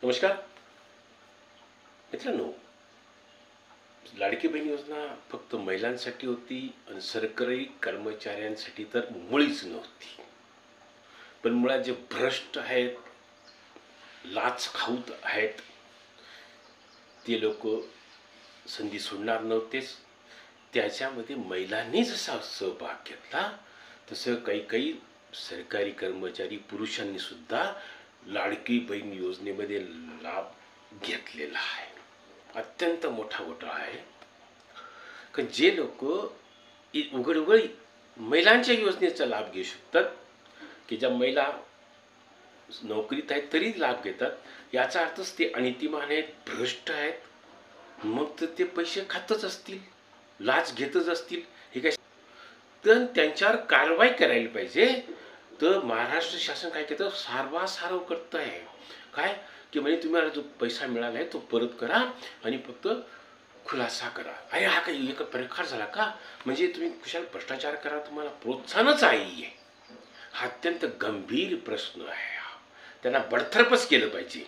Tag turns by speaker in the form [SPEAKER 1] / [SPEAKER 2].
[SPEAKER 1] नमस्कार मित्रांनो, लाडकी बहीण योजना फक्त महिलांसाठी होती आणि सरकारी कर्मचाऱ्यांसाठी तर मुळीच नव्हती. पण मुळात जे भ्रष्ट आहेत, लाच खाऊत आहेत, ते लोक संधी सोडणार नव्हतेच. त्याच्यामध्ये महिलांनी जसा सहभाग घेतला तसं काही काही सरकारी कर्मचारी पुरुषांनी सुद्धा लाडकी बहीण योजनेमध्ये लाभ घेतलेला आहे. अत्यंत मोठा घोटाळा आहे की जे लोक उघड उघड महिलांच्या योजनेचा लाभ घेऊ शकतात, की ज्या महिला नोकरीत आहेत तरी लाभ घेतात, याचा अर्थच ते अनितिमान आहेत, भ्रष्ट आहेत. मग तर ते पैसे खातच असतील, लाच घेतच असतील. हे काय तर त्यांच्यावर कारवाई करायला पाहिजे. तर महाराष्ट्र शासन काय करतं, सारवासारव करत आहे. काय की म्हणजे तुम्हाला जो पैसा मिळाला आहे तो परत करा आणि फक्त खुलासा करा. अरे हा काही एक प्रकार झाला का? म्हणजे तुम्ही कुशाल भ्रष्टाचार करा, तुम्हाला प्रोत्साहनच आहे. हा अत्यंत गंभीर प्रश्न आहे. त्यांना बडतर्फच केलं पाहिजे.